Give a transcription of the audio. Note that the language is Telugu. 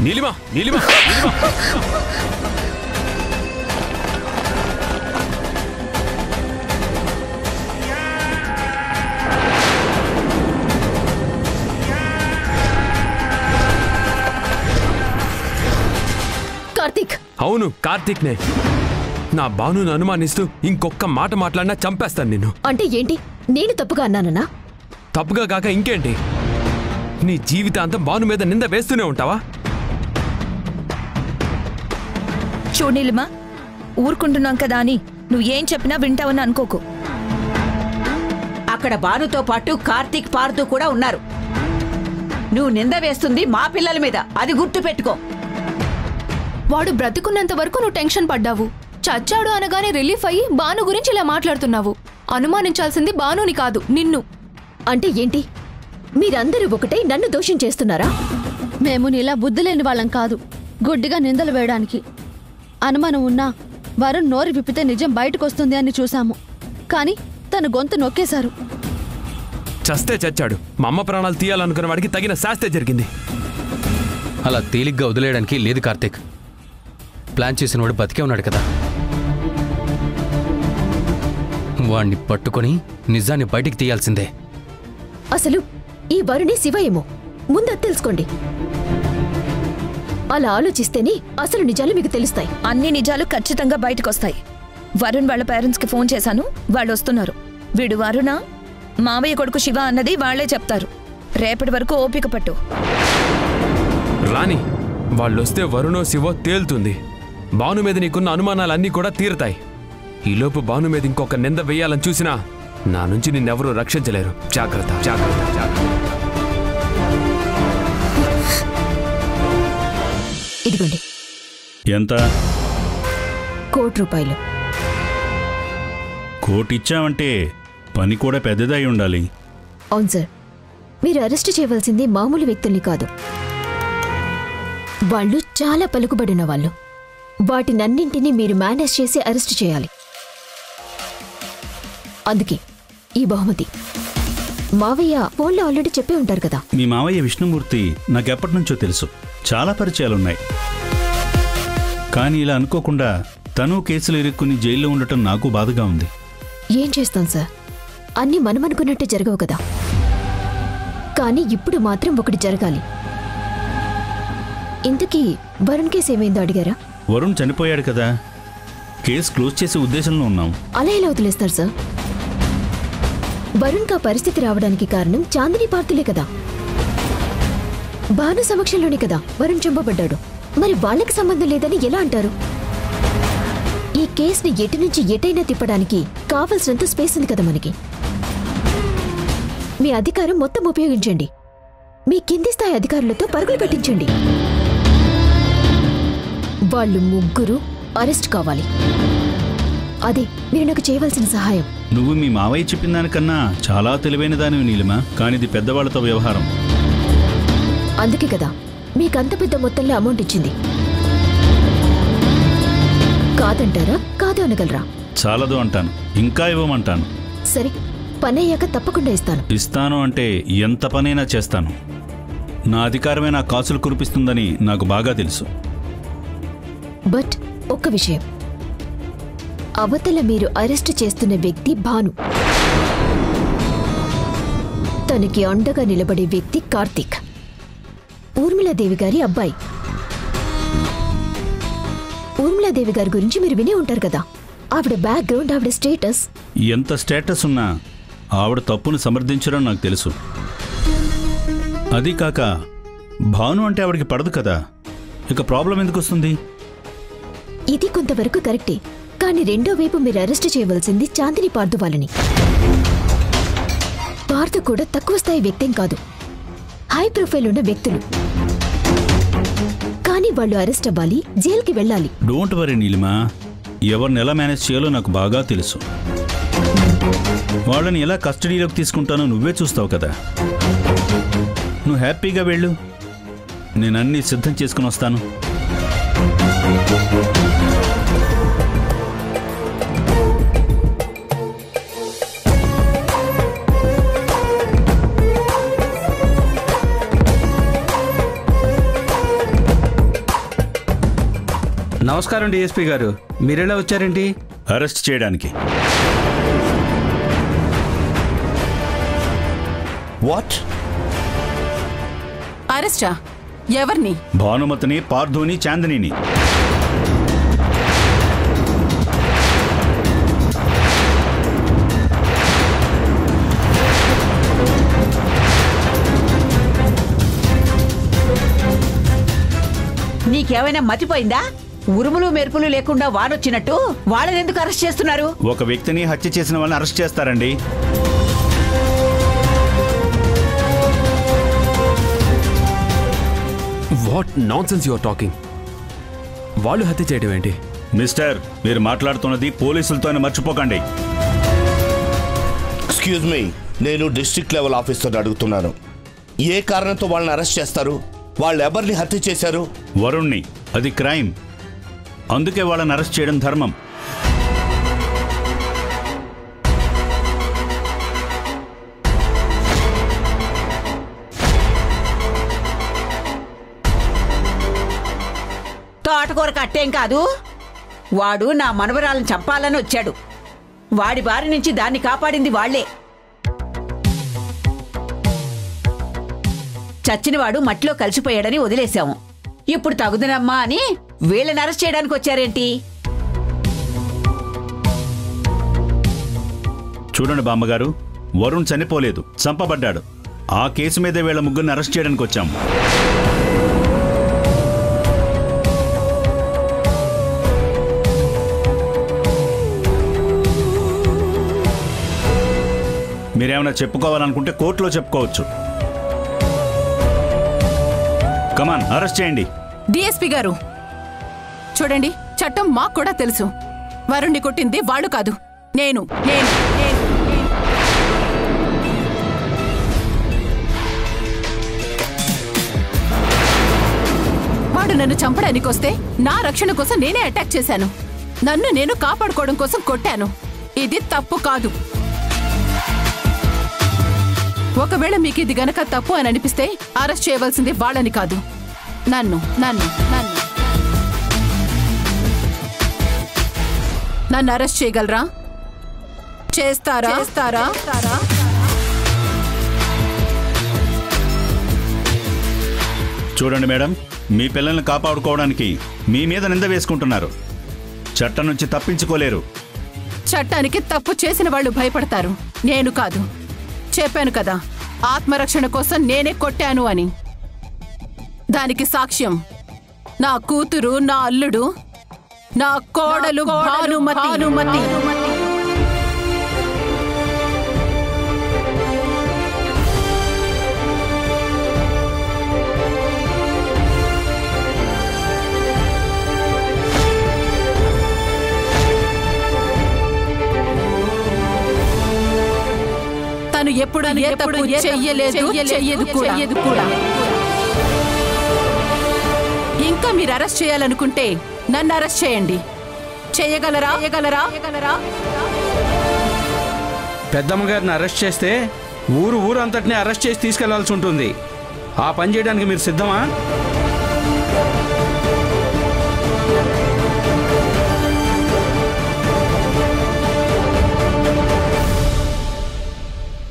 నీలిమా నీలిమా నీలిమా కార్తీక్. అవును కార్తీక్నే. నా భానును అనుమానిస్తూ ఇంకొక్క మాట మాట్లాడినా చంపేస్తాను నిన్ను. అంటే ఏంటి? నేను తప్పుగా అన్నానన్నా? తప్పుగా కాక ఇంకేంటి? నీ జీవితాంతం భాను మీద నింద వేస్తూనే ఉంటావా? చూడనిలిమా, ఊరుకుంటున్నాం కదా అని నువ్వేం చెప్పినా వింటావని అనుకోకు. అక్కడ భానుతో పాటు కార్తీక్ పార్దు కూడా ఉన్నారు. నువ్వు నింద వేస్తుంది మా పిల్లల మీద, అది గుర్తు పెట్టుకో. వాడు బ్రతుకున్నంత వరకు నువ్వు టెన్షన్ పడ్డావు. చచ్చాడు అనగానే రిలీఫ్ అయ్యి భాను గురించి ఇలా మాట్లాడుతున్నావు. అనుమానించాల్సింది భానుని కాదు, నిన్ను. అంటే ఏంటి? మీరందరూ ఒకటై నన్ను దోషం చేస్తున్నారా? మేము నీలా బుద్ధి లేని వాళ్ళం కాదు, గుడ్డిగా నిందలు వేయడానికి. అనుమానం ఉన్నా వరుణ్ నోరు విప్పితే నిజం బయటకొస్తుంది అని చూశాము, కానీ తన గొంతు నొక్కేశారు. చస్తే చచ్చాడు. మా అమ్మ ప్రాణాలు తీయాలనుకున్న వాడికి తగిన శాస్తే జరిగింది. అలా తేలిగ్గా వదిలేయడానికి లేదు కార్తీక్. ప్లాన్ చేసిన వాడు బతికే ఉన్నాడు కదా, వాణ్ణి పట్టుకొని నిజాన్ని బయటికి తీయాల్సిందే. అసలు ఈ వరుణే శివ ఏమో ముందు తెలుసుకోండి. అలా ఆలోచిస్తేనే అసలు నిజాలు మీకు తెలుస్తాయి. అన్ని నిజాలు ఖచ్చితంగా బయటకొస్తాయి. వరుణ్ వాళ్ళ పేరెంట్స్కి ఫోన్ చేశాను, వాళ్ళు వస్తున్నారు. వీడు వరుణ, మావయ్య కొడుకు శివ అన్నది వాళ్లే చెప్తారు. రేపటి వరకు ఓపిక పట్టు. రాణి, వాళ్ళొస్తే వరుణో శివో తేలుతుంది. భాను మీద నీకున్న అనుమానాలన్నీ కూడా తీరుతాయి. ఈలోపు భాను మీద ఇంకొక నింద వెయ్యాలని చూసినా నా నుంచి నిన్నెవరూ రక్షించలేరు. జాగ్రత్త జాగ్రత్త జాగ్రత్త. ఇదిగోండి. ఎంత? ₹1,00,00,000. కోటిచ్చావంటే పని కూడా పెద్దదై ఉండాలి. అవును సార్, మీరు అరెస్ట్ చేయవలసింది మామూలు వ్యక్తుల్ని కాదు. వాళ్ళు చాలా పలుకుబడిన వాళ్ళు. వాటినన్నింటినీ మీరు మేనేజ్ చేసి అరెస్ట్ చేయాలి. అందుకే ఈ బహుమతి. మావయ్య ఫోన్లో ఆల్రెడీ చెప్పే ఉంటారు కదా. మీ మావయ్య విష్ణుమూర్తి నాకెప్పటి నుంచో తెలుసు, చాలా పరిచయాలున్నాయి. కానీ ఇలా అనుకోకుండా తను కేసులు ఇరుక్కుని జైల్లో ఉండటం నాకు బాధగా ఉంది. ఏం చేస్తాం సార్, అన్నీ మనమనుకున్నట్టే జరగవు కదా. కానీ ఇప్పుడు మాత్రం ఒకటి జరగాలి. ఇంతకీ వరుణ్ కేసు ఏమైందో అడిగారా? వరుణ్ చనిపోయాడు కదా, కేసు క్లోజ్ చేసే ఉద్దేశంలో ఉన్నాం. అలా ఎలా వదిలేస్తారు సార్? వరుణ్కి ఆ పరిస్థితి రావడానికి కారణం చాందిని పార్తులే కదా. భాను సమక్షంలోనే కదా వరుణ్ చంపబడ్డాడు. మరి వాళ్ళకి సంబంధం లేదని ఎలా అంటారు? ఈ కేసుని ఎటు నుంచి ఎటైనా తిప్పడానికి కావలసినంత స్పేస్ ఉంది కదా మనకి. మీ అధికారం మొత్తం ఉపయోగించండి. మీ కింది స్థాయి అధికారులతో పరుగులు పెట్టించండి. వాళ్ళు ముగ్గురు అరెస్ట్ కావాలి. అదే మీరు నాకు చేయవలసిన సహాయం. నువ్వు మీ మావయ్య చెప్పిన దానికన్నా చాలా తెలివైన దానివి నీలిమా, కానిది పెద్దవాళ్లతో వ్యవహారం. అందుకే కదా మీకంత పెద్ద మొత్తంలో అమౌంట్ ఇచ్చింది. కాదంటారా? కాదు అనగలరా? చాలదు అంటాను, ఇంకా ఇవ్వమంటాను. సరే, పని అయ్యాక తప్పకుండా ఇస్తాను. ఇస్తాను అంటే ఎంత పనైనా చేస్తాను. నా అధికారమే నా కాసులు కురిపిస్తుందని నాకు బాగా తెలుసు. బట్ ఒక్క విషయం, అవతల మీరు అరెస్ట్ చేస్తున్న వ్యక్తి భాను, తనకి అండగా నిలబడే వ్యక్తి కార్తీక్, ఊర్మిళాదేవి గారి అబ్బాయి. ఊర్మిళాదేవి గారి గురించి మీరు వినే ఉంటారు కదా. ఆవిడ బ్యాక్గ్రౌండ్, ఆవిడ స్టేటస్. ఎంత స్టేటస్ ఉన్నా ఆవిడ తప్పును సమర్థించడం నాకు తెలుసు. అది కాక భాను అంటే ఆవిడకి పడదు కదా, ఇక ప్రాబ్లం ఎందుకు వస్తుంది? ఇది కొంతవరకు కరెక్టే, కానీ రెండో వైపు మీరు అరెస్ట్ చేయవలసింది చాందిని పార్దు వాళ్ళని. పార్దు కూడా తక్కువ స్థాయి వ్యక్తం కాదు, హై ప్రొఫైల్ ఉన్న వ్యక్తులు. కానీ వాళ్ళు అరెస్ట్ అవ్వాలి, జైలుకి వెళ్ళాలి. డోంట్ వరీ నీలిమా, ఎవరిని ఎలా మేనేజ్ చేయాలో నాకు బాగా తెలుసు. వాళ్ళని ఎలా కస్టడీలోకి తీసుకుంటానో నువ్వే చూస్తావు కదా. నువ్వు హ్యాపీగా వెళ్ళు, నేను అన్నీ సిద్ధం చేసుకుని వస్తాను. నమస్కారం డిఎస్పీ గారు, మీరెలా వచ్చారేంటి? అరెస్ట్ చేయడానికి. వాట్? అరెస్టా? ఎవరిని? భానుమతిని, పార్థుని, చాందినిని. నీకేమైనా మతిపోయిందా? ఉరుములు మెరుపులు లేకుండా వానొచ్చినట్టు వాళ్ళని ఎందుకు అరెస్ట్ చేస్తున్నారు? ఒక వ్యక్తిని హత్య చేసిన వాళ్ళని అరెస్ట్ చేస్తారండి. What nonsense you are talking? వాళ్ళు హత్య చేయడం ఏంటి? మిస్టర్, మీరు మాట్లాడుతున్నది పోలీసులతోనే మర్చిపోకండి. ఎక్స్క్యూజ్ మీ, నేను డిస్ట్రిక్ట్ లెవెల్ ఆఫీసర్ని అడుగుతున్నాను. ఏ కారణంతో వాళ్ళని అరెస్ట్ చేస్తారు? వాళ్ళు ఎవరిని హత్య చేశారు? వరుణ్ణి. అది క్రైమ్. అందుకే వాళ్ళని అరెస్ట్ చేయడం ధర్మం. తోటకూర కట్టేం కాదు. వాడు నా మనవరాలను చంపాలని వచ్చాడు. వాడి బారి నుంచి దాన్ని కాపాడింది వాళ్లే. చచ్చినవాడు మట్టిలో కలిసిపోయాడని వదిలేశాము. ఇప్పుడు తగుదనమ్మా అని వీళ్ళని అరెస్ట్ చేయడానికి వచ్చారేంటి? చూడండి బామ్మగారు, వరుణ్ చనిపోలేదు, చంపబడ్డాడు. ఆ కేసు మీదే వీళ్ళ ముగ్గురిని అరెస్ట్ చేయడానికి వచ్చాము. మీరేమైనా చెప్పుకోవాలనుకుంటే కోర్టులో చెప్పుకోవచ్చు. కమాన్, అరెస్ట్ చేయండి. డిఎస్పీ గారు చూడండి, చట్టం మాకు కూడా తెలుసు. వరుణ్ణి కొట్టింది వాళ్ళు కాదు, నేను. వాడు నన్ను చంపడానికి వస్తే నా రక్షణ కోసం నేనే అటాక్ చేశాను. నన్ను నేను కాపాడుకోవడం కోసం కొట్టాను. ఇది తప్పు కాదు. ఒకవేళ మీకు ఇది గనక తప్పు అని అనిపిస్తే అరెస్ట్ చేయవలసింది వాళ్ళని కాదు, నన్ను. నన్ను అరెస్ట్ చేయగలరా? చేస్తారా? చూడండి మేడం, మీ పిల్లల్ని కాపాడుకోవడానికి మీ మీద నింద వేసుకుంటున్నారు. చట్టం నుంచి తప్పించుకోలేరు. చట్టానికి తప్పు చేసిన వాళ్ళు భయపడతారు, నేను కాదు. చెప్పాను కదా, ఆత్మరక్షణ కోసం నేనే కొట్టాను అని. దానికి సాక్ష్యం నా కూతురు, నా అల్లుడు, నా కోడలు భానుమతి. తను ఎప్పుడు చెయ్యలేదు కూడా. ఇంకా మీరు అరెస్ట్ చేయాలనుకుంటే నన్ను అరెస్ట్ చేయండి. చేయగలరా? పెద్దమ్మ గారిని అరెస్ట్ చేస్తే ఊరు అంతటిని అరెస్ట్ చేసి తీసుకెళ్లాల్సి ఉంటుంది. ఆ పని చేయడానికి మీరు సిద్ధమా?